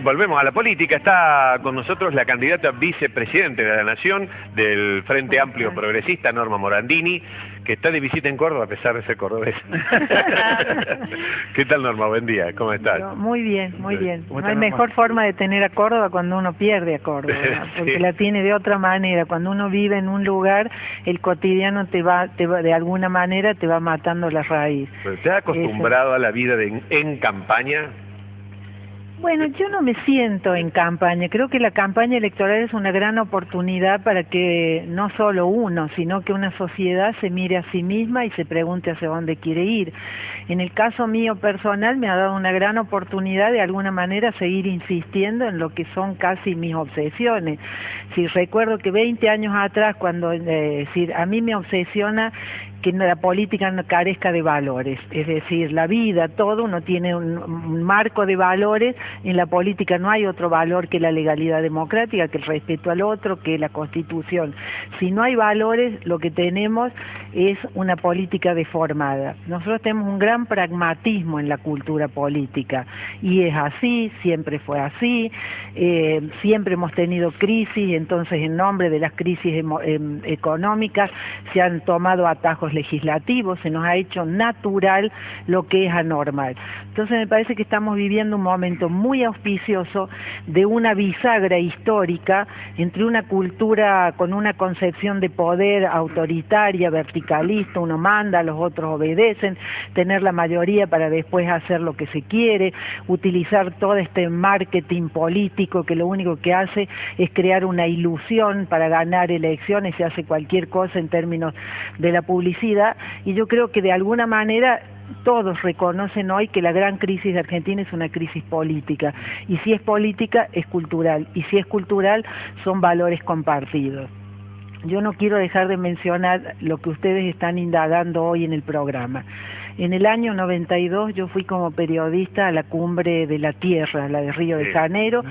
volvemos a la política. Está con nosotros la candidata vicepresidente de la Nación del Frente Amplio Progresista, Norma Morandini, que está de visita en Córdoba a pesar de ser cordobesa. ¿Qué tal, Norma? Buen día, ¿cómo estás? Muy bien, muy bien. No hay Norma? mejor forma de tener a Córdoba cuando uno pierde a Córdoba, porque Sí. la tiene de otra manera. Cuando uno vive en un lugar, el cotidiano te va de alguna manera te va matando la raíz. ¿Pero te has acostumbrado a la vida en campaña? Bueno, yo no me siento en campaña. Creo que la campaña electoral es una gran oportunidad para que no solo uno, sino que una sociedad se mire a sí misma y se pregunte hacia dónde quiere ir. En el caso mío personal me ha dado una gran oportunidad de alguna manera seguir insistiendo en lo que son casi mis obsesiones. Si recuerdo que 20 años atrás, cuando a mí me obsesiona que la política no carezca de valores, es decir, la vida, todo, uno tiene un marco de valores, en la política no hay otro valor que la legalidad democrática, que el respeto al otro, que la Constitución. Si no hay valores, lo que tenemos es una política deformada. Nosotros tenemos un gran pragmatismo en la cultura política, y es así, siempre fue así, siempre hemos tenido crisis, entonces en nombre de las crisis económicas se han tomado atajos legislativos, se nos ha hecho natural lo que es anormal. Entonces me parece que estamos viviendo un momento muy auspicioso de una bisagra histórica entre una cultura con una concepción de poder autoritaria, verticalista, uno manda, los otros obedecen, tener la mayoría para después hacer lo que se quiere, utilizar todo este marketing político que lo único que hace es crear una ilusión para ganar elecciones, se hace cualquier cosa en términos de la publicidad. Y yo creo que de alguna manera todos reconocen hoy que la gran crisis de Argentina es una crisis política, y si es política es cultural, y si es cultural son valores compartidos. Yo no quiero dejar de mencionar lo que ustedes están indagando hoy en el programa. En el año 92 yo fui como periodista a la Cumbre de la Tierra, la de Río de Janeiro,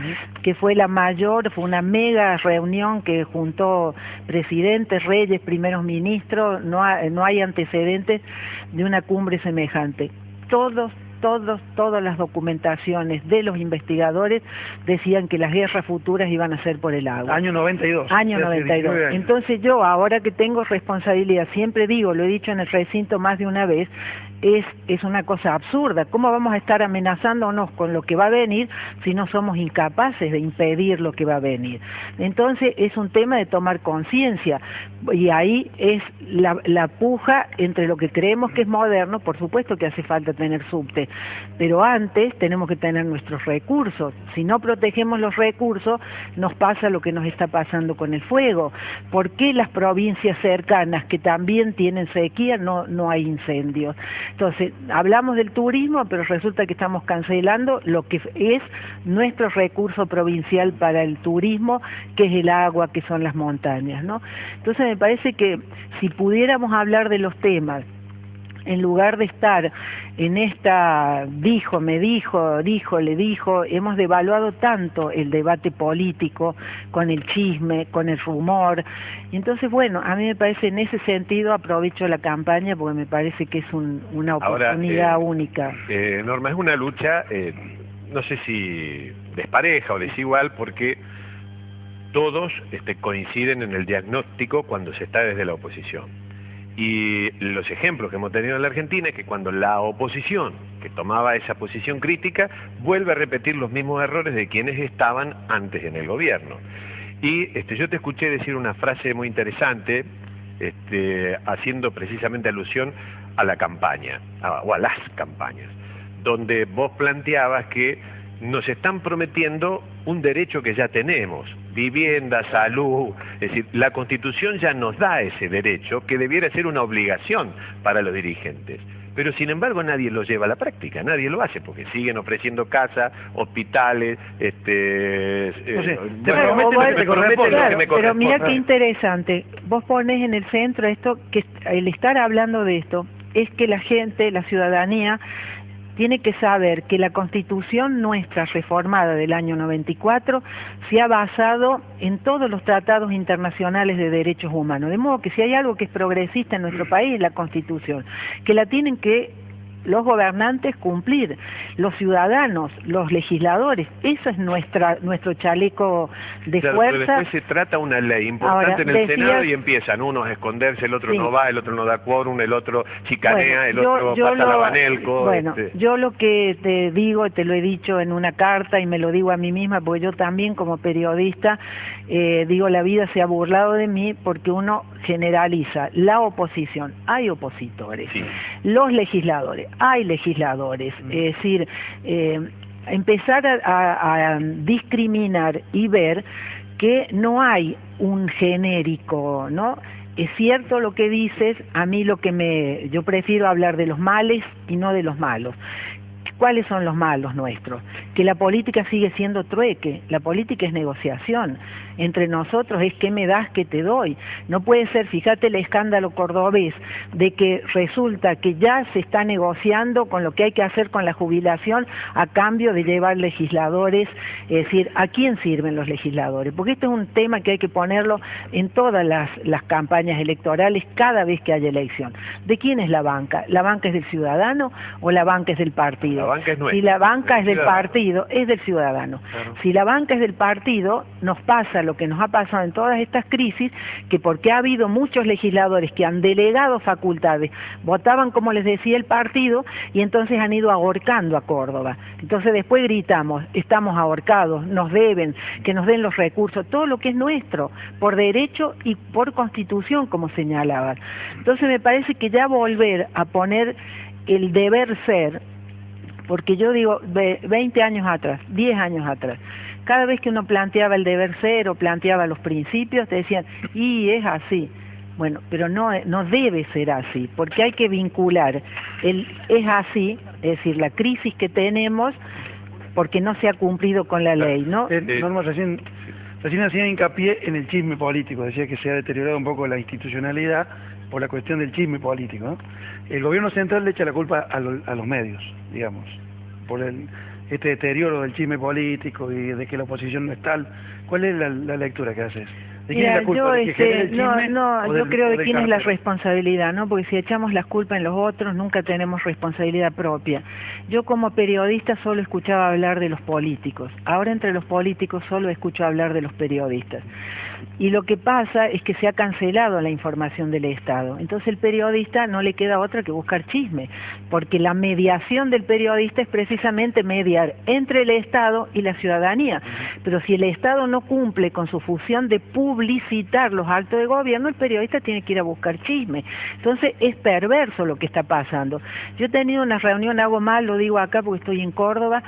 que fue la mayor, fue una mega reunión que juntó presidentes, reyes, primeros ministros, no hay antecedentes de una cumbre semejante. Todas las documentaciones de los investigadores decían que las guerras futuras iban a ser por el agua. Año 92. Año 92. Entonces yo, ahora que tengo responsabilidad, siempre digo, lo he dicho en el recinto más de una vez, es una cosa absurda. ¿Cómo vamos a estar amenazándonos con lo que va a venir si no somos incapaces de impedir lo que va a venir? Entonces es un tema de tomar conciencia, y ahí es la puja entre lo que creemos que es moderno. Por supuesto que hace falta tener subte, pero antes tenemos que tener nuestros recursos. Si no protegemos los recursos, nos pasa lo que nos está pasando con el fuego. ¿Por qué las provincias cercanas, que también tienen sequía, no hay incendios? Entonces, hablamos del turismo, pero resulta que estamos cancelando lo que es nuestro recurso provincial para el turismo, que es el agua, que son las montañas, ¿no? Entonces me parece que si pudiéramos hablar de los temas, en lugar de estar en esta dijo, me dijo, le dijo, hemos devaluado tanto el debate político con el chisme, con el rumor. Y entonces, bueno, a mí me parece, en ese sentido aprovecho la campaña porque me parece que es una oportunidad única. Norma, es una lucha, no sé si despareja o desigual, porque todos coinciden en el diagnóstico cuando se está desde la oposición. Y los ejemplos que hemos tenido en la Argentina es que cuando la oposición, que tomaba esa posición crítica, vuelve a repetir los mismos errores de quienes estaban antes en el gobierno. Y yo te escuché decir una frase muy interesante, haciendo precisamente alusión a la campaña, o a las campañas, donde vos planteabas que nos están prometiendo un derecho que ya tenemos, vivienda, salud, es decir, la Constitución ya nos da ese derecho que debiera ser una obligación para los dirigentes. Pero sin embargo nadie lo lleva a la práctica, nadie lo hace, porque siguen ofreciendo casas, hospitales, pero mira qué interesante, vos pones en el centro esto, que el estar hablando de esto, es que la gente, la ciudadanía, tiene que saber que la Constitución nuestra reformada del año 94 se ha basado en todos los tratados internacionales de derechos humanos, de modo que si hay algo que es progresista en nuestro país es la Constitución, que la tienen que los gobernantes cumplir, los ciudadanos, los legisladores. Ese es nuestro chaleco de claro, fuerza. Pero después se trata una ley importante Ahora, en el Senado y empiezan unos a esconderse, el otro sí. no va, el otro no da quórum, el otro chicanea, el Bueno, otro pasa la Banelco. Bueno, yo lo que te digo, te lo he dicho en una carta y me lo digo a mí misma, porque yo también como periodista digo, la vida se ha burlado de mí porque uno generaliza la oposición, hay opositores, sí. Los legisladores, hay legisladores, es decir, empezar a discriminar y ver que no hay un genérico, ¿no? Es cierto lo que dices, a mí yo prefiero hablar de los males y no de los malos. ¿Cuáles son los malos nuestros? Que la política sigue siendo trueque, la política es negociación. Entre nosotros es qué me das, qué te doy. No puede ser, fíjate el escándalo cordobés, de que resulta que ya se está negociando con lo que hay que hacer con la jubilación a cambio de llevar legisladores, es decir, ¿a quién sirven los legisladores? Porque este es un tema que hay que ponerlo en todas las campañas electorales cada vez que haya elección. ¿De quién es la banca? ¿La banca es del ciudadano o la banca es del partido? La banca es nuestra. Si la banca es del partido, es del ciudadano. Claro. Si la banca es del partido, nos pasa lo que nos ha pasado en todas estas crisis, que porque ha habido muchos legisladores que han delegado facultades, votaban como les decía el partido, y entonces han ido ahorcando a Córdoba. Entonces después gritamos, estamos ahorcados, nos deben, que nos den los recursos, todo lo que es nuestro, por derecho y por constitución, como señalaban. Entonces me parece que ya volver a poner el deber ser, porque yo digo, 20 años atrás, 10 años atrás, cada vez que uno planteaba el deber ser o planteaba los principios, te decían, y es así. Bueno, pero no debe ser así, porque hay que vincular el es así, es decir, la crisis que tenemos, porque no se ha cumplido con la ley, ¿no? Norma, recién hacía hincapié en el chisme político, decía que se ha deteriorado un poco la institucionalidad por la cuestión del chisme político, ¿no? El gobierno central le echa la culpa a los medios, digamos, por este deterioro del chisme político y de que la oposición no es tal. ¿Cuál es la lectura que haces? ¿De quién es la culpa? ¿De que genera el chisme? Yo creo de quién es la responsabilidad, ¿no? Porque si echamos las culpas en los otros, nunca tenemos responsabilidad propia. Yo como periodista solo escuchaba hablar de los políticos. Ahora entre los políticos solo escucho hablar de los periodistas. Y lo que pasa es que se ha cancelado la información del Estado. Entonces el periodista no le queda otra que buscar chisme, porque la mediación del periodista es precisamente mediar entre el Estado y la ciudadanía. Pero si el Estado no cumple con su función de publicitar los actos de gobierno, el periodista tiene que ir a buscar chisme. Entonces es perverso lo que está pasando. Yo he tenido una reunión, hago mal, lo digo acá porque estoy en Córdoba,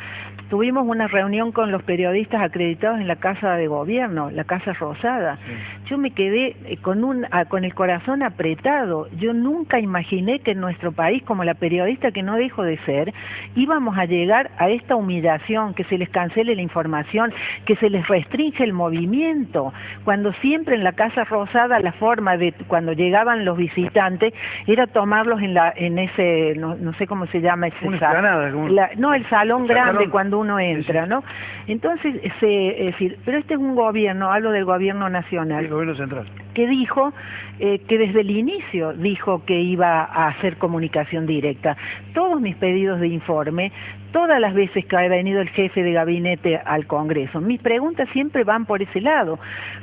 tuvimos una reunión con los periodistas acreditados en la Casa de Gobierno, la Casa Rosada. Sí. Yo me quedé con el corazón apretado. Yo nunca imaginé que en nuestro país, como la periodista que no dejo de ser, íbamos a llegar a esta humillación, que se les cancele la información, que se les restringe el movimiento, cuando siempre en la Casa Rosada la forma de cuando llegaban los visitantes era tomarlos en ese, no sé cómo se llama ese salón, no, el salón grande cuando uno entra, ¿no? Entonces, es decir, pero este es un gobierno, hablo del gobierno nacional, el gobierno central, que dijo, que desde el inicio dijo que iba a hacer comunicación directa. Todos mis pedidos de informe, todas las veces que ha venido el jefe de gabinete al Congreso, mis preguntas siempre van por ese lado.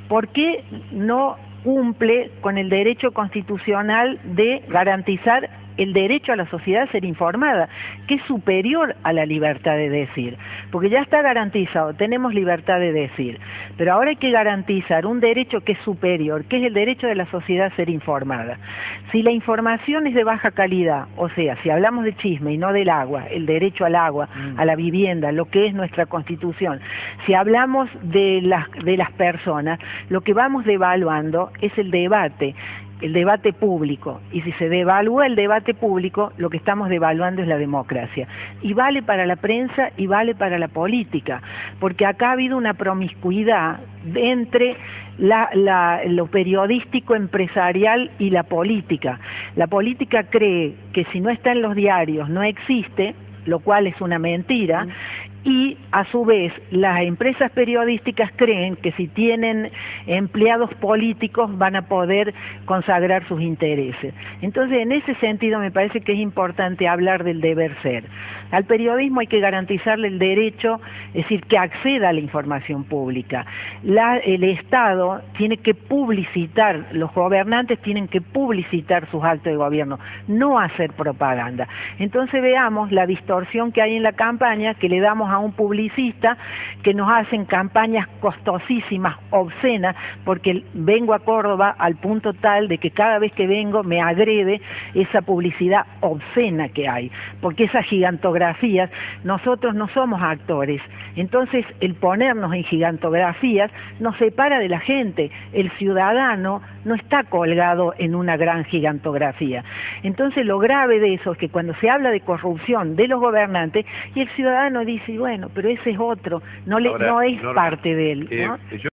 ¿Por qué no cumple con el derecho constitucional de garantizar el derecho a la sociedad a ser informada, que es superior a la libertad de decir? Porque ya está garantizado, tenemos libertad de decir, pero ahora hay que garantizar un derecho que es superior, que es el derecho de la sociedad a ser informada. Si la información es de baja calidad, o sea, si hablamos de chisme y no del agua, el derecho al agua, a la vivienda, lo que es nuestra Constitución, si hablamos de las personas, lo que vamos devaluando es el debate público, y si se devalúa el debate público, lo que estamos devaluando es la democracia, y vale para la prensa y vale para la política, porque acá ha habido una promiscuidad entre lo periodístico empresarial y la política. La política cree que si no está en los diarios no existe, lo cual es una mentira, y a su vez las empresas periodísticas creen que si tienen empleados políticos van a poder consagrar sus intereses. Entonces, en ese sentido me parece que es importante hablar del deber ser. Al periodismo hay que garantizarle el derecho, es decir, que acceda a la información pública. El Estado tiene que publicitar, los gobernantes tienen que publicitar sus actos de gobierno, no hacer propaganda. Entonces veamos la distorsión que hay en la campaña, que le damos a un publicista, que nos hacen campañas costosísimas, obscenas, porque vengo a Córdoba al punto tal de que cada vez que vengo me agrede esa publicidad obscena que hay, porque esas gigantografías, nosotros no somos actores, entonces el ponernos en gigantografías nos separa de la gente, el ciudadano no está colgado en una gran gigantografía. Entonces lo grave de eso es que cuando se habla de corrupción de los gobernantes, y el ciudadano dice, bueno, pero ese es otro, no es Ahora, parte de él, ¿no? Yo